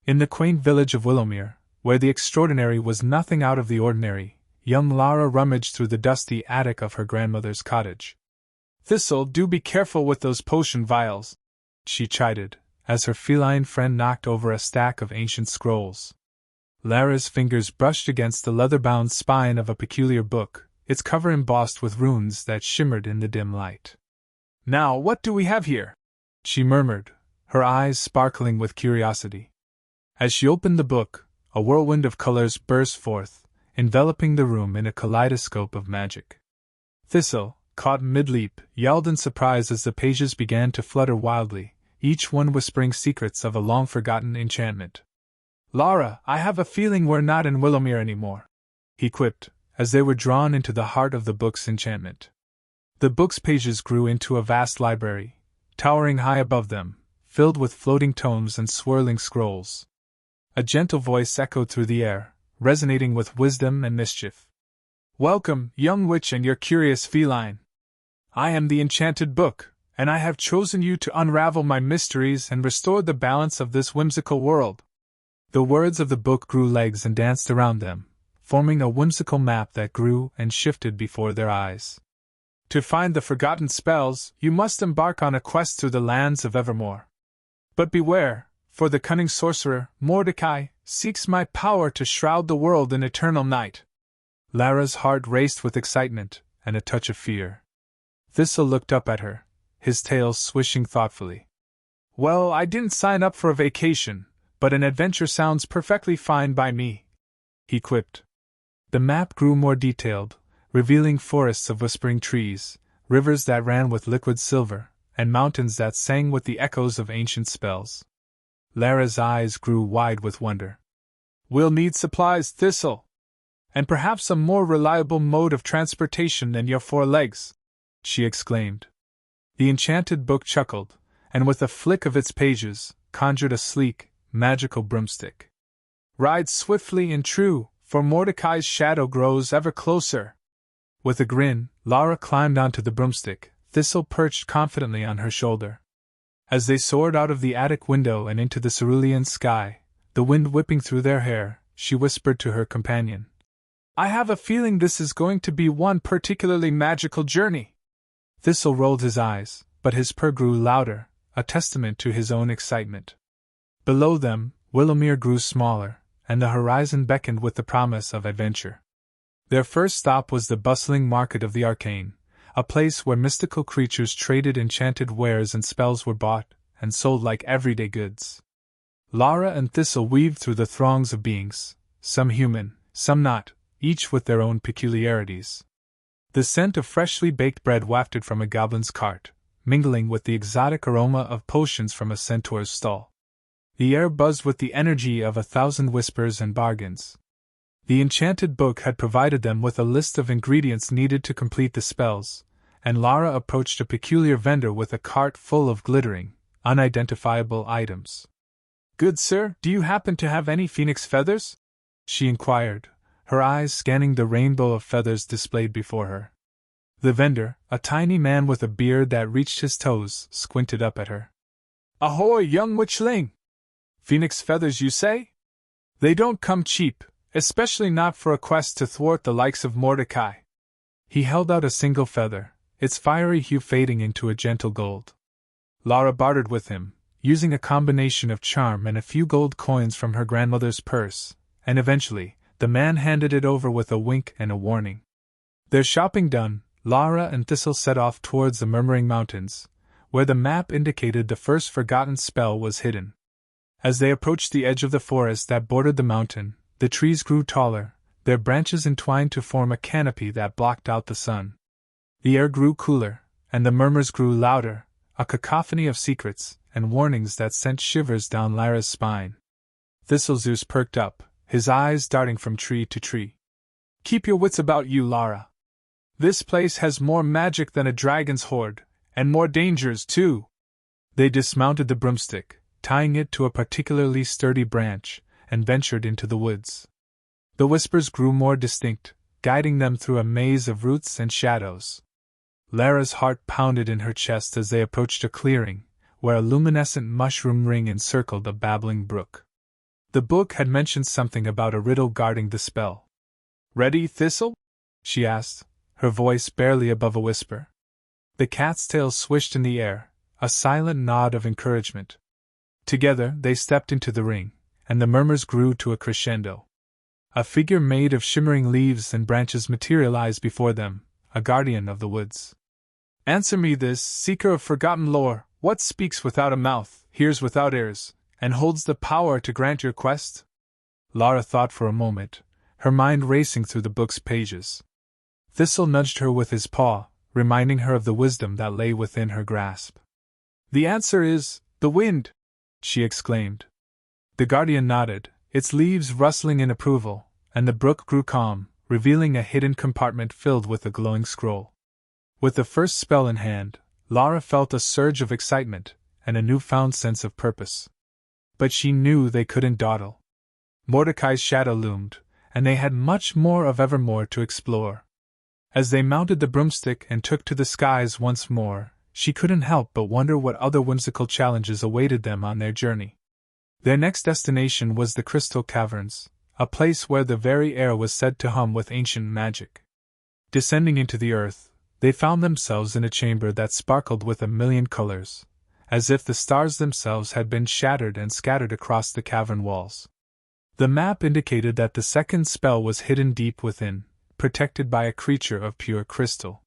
In the quaint village of Willowmere, where the extraordinary was nothing out of the ordinary, young Lara rummaged through the dusty attic of her grandmother's cottage. "Thistle, do be careful with those potion vials," she chided, as her feline friend knocked over a stack of ancient scrolls. Lara's fingers brushed against the leather-bound spine of a peculiar book, its cover embossed with runes that shimmered in the dim light. "Now, what do we have here?" she murmured, her eyes sparkling with curiosity. As she opened the book, a whirlwind of colors burst forth, enveloping the room in a kaleidoscope of magic. Thistle, caught mid-leap, yelled in surprise as the pages began to flutter wildly, each one whispering secrets of a long-forgotten enchantment. "Lara, I have a feeling we're not in Willowmere anymore," he quipped, as they were drawn into the heart of the book's enchantment. The book's pages grew into a vast library, towering high above them, filled with floating tomes and swirling scrolls. A gentle voice echoed through the air, resonating with wisdom and mischief. "Welcome, young witch and your curious feline. I am the Enchanted Book, and I have chosen you to unravel my mysteries and restore the balance of this whimsical world." The words of the book grew legs and danced around them, forming a whimsical map that grew and shifted before their eyes. "To find the forgotten spells, you must embark on a quest through the lands of Evermore. But beware, for the cunning sorcerer, Mordecai, seeks my power to shroud the world in eternal night." Lara's heart raced with excitement and a touch of fear. Thistle looked up at her, his tail swishing thoughtfully. "Well, I didn't sign up for a vacation, but an adventure sounds perfectly fine by me," he quipped. The map grew more detailed, revealing forests of whispering trees, rivers that ran with liquid silver, and mountains that sang with the echoes of ancient spells. Lara's eyes grew wide with wonder. "We'll need supplies, Thistle, and perhaps a more reliable mode of transportation than your 4 legs," she exclaimed. The Enchanted Book chuckled, and with a flick of its pages, conjured a sleek, magical broomstick. "Ride swiftly and true, for Mordecai's shadow grows ever closer." With a grin, Lara climbed onto the broomstick, Thistle perched confidently on her shoulder. As they soared out of the attic window and into the cerulean sky, the wind whipping through their hair, she whispered to her companion, "I have a feeling this is going to be one particularly magical journey." Thistle rolled his eyes, but his purr grew louder, a testament to his own excitement. Below them, Willowmere grew smaller, and the horizon beckoned with the promise of adventure. Their first stop was the bustling market of the arcane, a place where mystical creatures traded enchanted wares and spells were bought and sold like everyday goods. Lara and Thistle weaved through the throngs of beings, some human, some not, each with their own peculiarities. The scent of freshly baked bread wafted from a goblin's cart, mingling with the exotic aroma of potions from a centaur's stall. The air buzzed with the energy of 1,000 whispers and bargains. The Enchanted Book had provided them with a list of ingredients needed to complete the spells, and Lara approached a peculiar vendor with a cart full of glittering, unidentifiable items. "Good sir, do you happen to have any phoenix feathers?" she inquired, her eyes scanning the rainbow of feathers displayed before her. The vendor, a tiny man with a beard that reached his toes, squinted up at her. "Ahoy, young witchling! Phoenix feathers, you say? They don't come cheap, especially not for a quest to thwart the likes of Mordecai." He held out a single feather, its fiery hue fading into a gentle gold. Lara bartered with him, using a combination of charm and a few gold coins from her grandmother's purse, and eventually, the man handed it over with a wink and a warning. Their shopping done, Lara and Thistle set off towards the Murmuring Mountains, where the map indicated the first forgotten spell was hidden. As they approached the edge of the forest that bordered the mountain, the trees grew taller, their branches entwined to form a canopy that blocked out the sun. The air grew cooler, and the murmurs grew louder, a cacophony of secrets and warnings that sent shivers down Lara's spine. Thistle's perked up, his eyes darting from tree to tree. "Keep your wits about you, Lara. This place has more magic than a dragon's hoard, and more dangers, too." They dismounted the broomstick, tying it to a particularly sturdy branch, and ventured into the woods. The whispers grew more distinct, guiding them through a maze of roots and shadows. Lara's heart pounded in her chest as they approached a clearing, where a luminescent mushroom ring encircled a babbling brook. The book had mentioned something about a riddle guarding the spell. "Ready, Thistle?" she asked, her voice barely above a whisper. The cat's tail swished in the air, a silent nod of encouragement. Together they stepped into the ring, and the murmurs grew to a crescendo. A figure made of shimmering leaves and branches materialized before them, a guardian of the woods. "Answer me this, seeker of forgotten lore, what speaks without a mouth, hears without ears, and holds the power to grant your quest?" Lara thought for a moment, her mind racing through the book's pages. Thistle nudged her with his paw, reminding her of the wisdom that lay within her grasp. "The answer is, the wind!" she exclaimed. The guardian nodded, its leaves rustling in approval, and the brook grew calm, revealing a hidden compartment filled with a glowing scroll. With the first spell in hand, Lara felt a surge of excitement and a newfound sense of purpose. But she knew they couldn't dawdle. Mordecai's shadow loomed, and they had much more of Evermore to explore. As they mounted the broomstick and took to the skies once more, she couldn't help but wonder what other whimsical challenges awaited them on their journey. Their next destination was the Crystal Caverns, a place where the very air was said to hum with ancient magic. Descending into the earth, they found themselves in a chamber that sparkled with a million colors, as if the stars themselves had been shattered and scattered across the cavern walls. The map indicated that the second spell was hidden deep within, protected by a creature of pure crystal.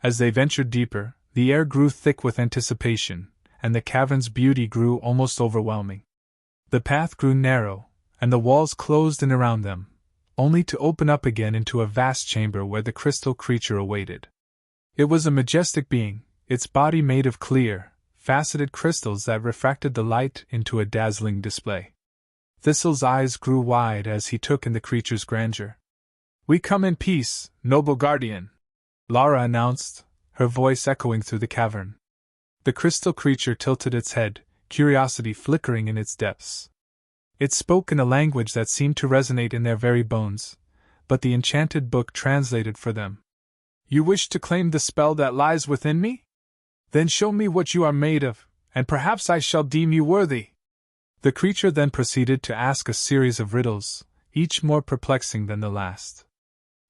As they ventured deeper, the air grew thick with anticipation, and the cavern's beauty grew almost overwhelming. The path grew narrow, and the walls closed in around them, only to open up again into a vast chamber where the crystal creature awaited. It was a majestic being, its body made of clear, faceted crystals that refracted the light into a dazzling display. Thistle's eyes grew wide as he took in the creature's grandeur. "We come in peace, noble guardian," Lara announced, her voice echoing through the cavern. The crystal creature tilted its head, curiosity flickering in its depths. It spoke in a language that seemed to resonate in their very bones, but the enchanted book translated for them. "You wish to claim the spell that lies within me? Then show me what you are made of, and perhaps I shall deem you worthy." The creature then proceeded to ask a series of riddles, each more perplexing than the last.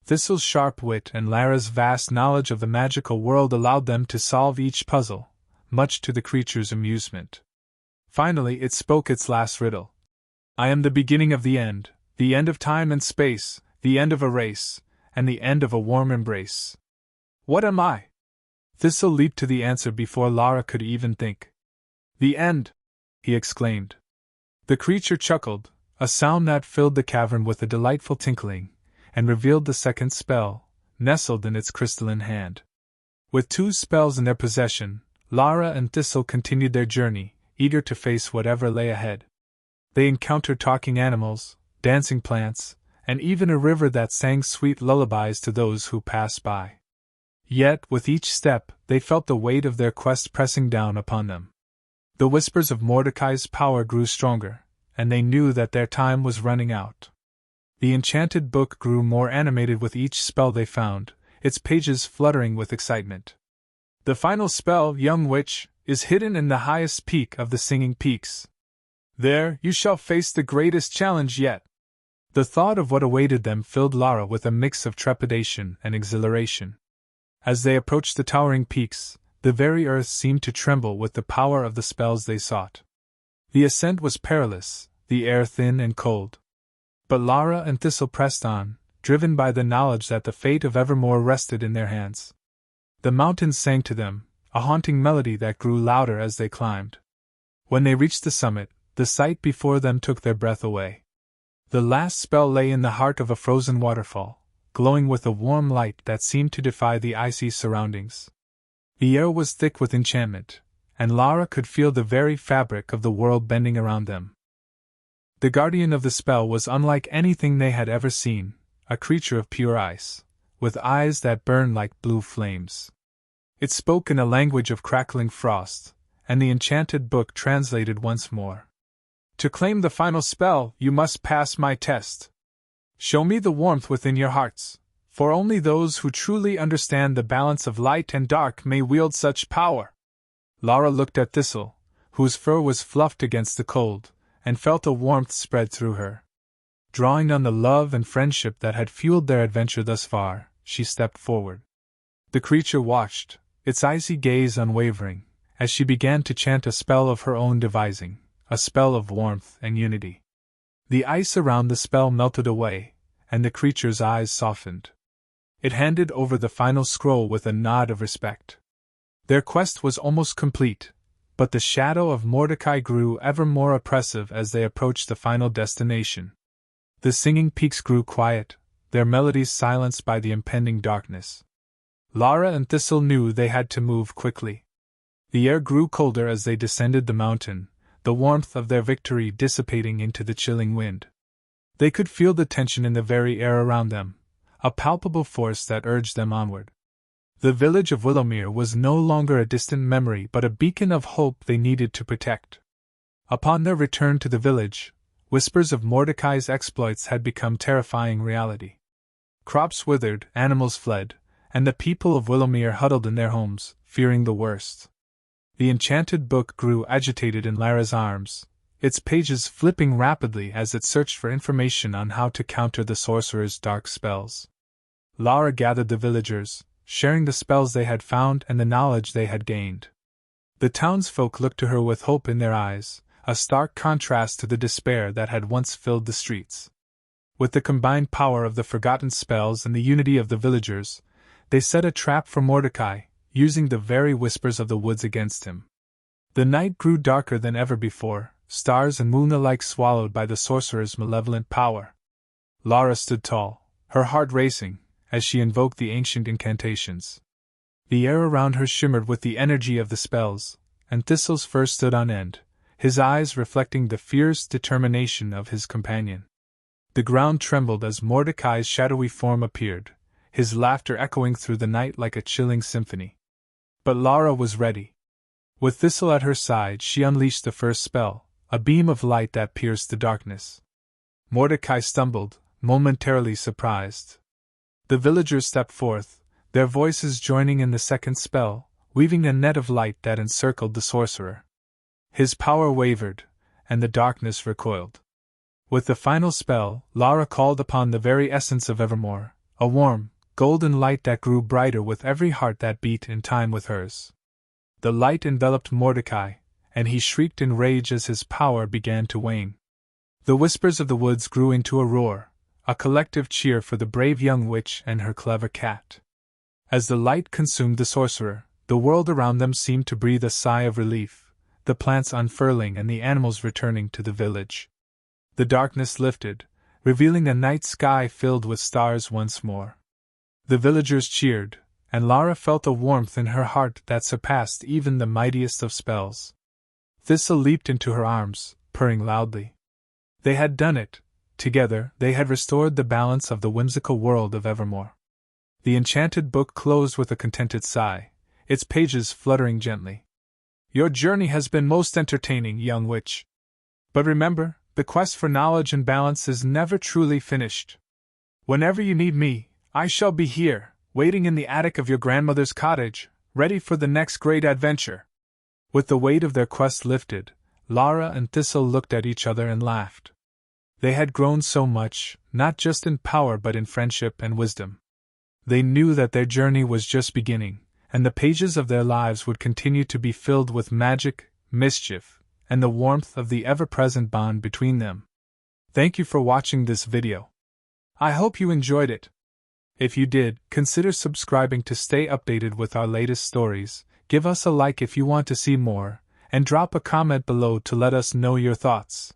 Thistle's sharp wit and Lara's vast knowledge of the magical world allowed them to solve each puzzle, much to the creature's amusement. Finally it spoke its last riddle. "I am the beginning of the end of time and space, the end of a race, and the end of a warm embrace. What am I?" Thistle leaped to the answer before Lara could even think. "The end!" he exclaimed. The creature chuckled, a sound that filled the cavern with a delightful tinkling, and revealed the second spell, nestled in its crystalline hand. With 2 spells in their possession, Lara and Thistle continued their journey, eager to face whatever lay ahead. They encountered talking animals, dancing plants, and even a river that sang sweet lullabies to those who passed by. Yet, with each step, they felt the weight of their quest pressing down upon them. The whispers of Mordecai's power grew stronger, and they knew that their time was running out. The enchanted book grew more animated with each spell they found, its pages fluttering with excitement. "The final spell, young witch, is hidden in the highest peak of the Singing Peaks. There you shall face the greatest challenge yet." The thought of what awaited them filled Lara with a mix of trepidation and exhilaration. As they approached the towering peaks, the very earth seemed to tremble with the power of the spells they sought. The ascent was perilous, the air thin and cold. But Lara and Thistle pressed on, driven by the knowledge that the fate of Evermore rested in their hands. The mountains sang to them, a haunting melody that grew louder as they climbed. When they reached the summit, the sight before them took their breath away. The last spell lay in the heart of a frozen waterfall, glowing with a warm light that seemed to defy the icy surroundings. The air was thick with enchantment, and Lara could feel the very fabric of the world bending around them. The guardian of the spell was unlike anything they had ever seen, a creature of pure ice, with eyes that burned like blue flames. It spoke in a language of crackling frost, and the enchanted book translated once more. "To claim the final spell, you must pass my test. Show me the warmth within your hearts, for only those who truly understand the balance of light and dark may wield such power." Lara looked at Thistle, whose fur was fluffed against the cold, and felt a warmth spread through her. Drawing on the love and friendship that had fueled their adventure thus far, she stepped forward. The creature watched, its icy gaze unwavering, as she began to chant a spell of her own devising, a spell of warmth and unity. The ice around the spell melted away, and the creature's eyes softened. It handed over the final scroll with a nod of respect. Their quest was almost complete, but the shadow of Mordecai grew ever more oppressive as they approached the final destination. The singing peaks grew quiet, their melodies silenced by the impending darkness. Lara and Thistle knew they had to move quickly. The air grew colder as they descended the mountain, the warmth of their victory dissipating into the chilling wind. They could feel the tension in the very air around them, a palpable force that urged them onward. The village of Willowmere was no longer a distant memory but a beacon of hope they needed to protect. Upon their return to the village, whispers of Mordecai's exploits had become terrifying reality. Crops withered, animals fled, and the people of Willowmere huddled in their homes, fearing the worst. The enchanted book grew agitated in Lara's arms, its pages flipping rapidly as it searched for information on how to counter the sorcerer's dark spells. Lara gathered the villagers, sharing the spells they had found and the knowledge they had gained. The townsfolk looked to her with hope in their eyes, a stark contrast to the despair that had once filled the streets. With the combined power of the forgotten spells and the unity of the villagers, they set a trap for Mordecai, using the very whispers of the woods against him. The night grew darker than ever before, stars and moon alike swallowed by the sorcerer's malevolent power. Lara stood tall, her heart racing, as she invoked the ancient incantations. The air around her shimmered with the energy of the spells, and Thistle's fur stood on end, his eyes reflecting the fierce determination of his companion. The ground trembled as Mordecai's shadowy form appeared, his laughter echoing through the night like a chilling symphony. But Lara was ready. With Thistle at her side, she unleashed the first spell, a beam of light that pierced the darkness. Mordecai stumbled, momentarily surprised. The villagers stepped forth, their voices joining in the second spell, weaving a net of light that encircled the sorcerer. His power wavered, and the darkness recoiled. With the final spell, Lara called upon the very essence of Evermore, a warm, golden light that grew brighter with every heart that beat in time with hers. The light enveloped Mordecai, and he shrieked in rage as his power began to wane. The whispers of the woods grew into a roar, a collective cheer for the brave young witch and her clever cat. As the light consumed the sorcerer, the world around them seemed to breathe a sigh of relief, the plants unfurling and the animals returning to the village. The darkness lifted, revealing a night sky filled with stars once more. The villagers cheered, and Lara felt a warmth in her heart that surpassed even the mightiest of spells. Thistle leaped into her arms, purring loudly. They had done it. Together, they had restored the balance of the whimsical world of Evermore. The enchanted book closed with a contented sigh, its pages fluttering gently. Your journey has been most entertaining, young witch. But remember, the quest for knowledge and balance is never truly finished. Whenever you need me, I shall be here, waiting in the attic of your grandmother's cottage, ready for the next great adventure. With the weight of their quest lifted, Lara and Thistle looked at each other and laughed. They had grown so much, not just in power but in friendship and wisdom. They knew that their journey was just beginning, and the pages of their lives would continue to be filled with magic, mischief, and the warmth of the ever-present bond between them. Thank you for watching this video. I hope you enjoyed it. If you did, consider subscribing to stay updated with our latest stories, give us a like if you want to see more, and drop a comment below to let us know your thoughts.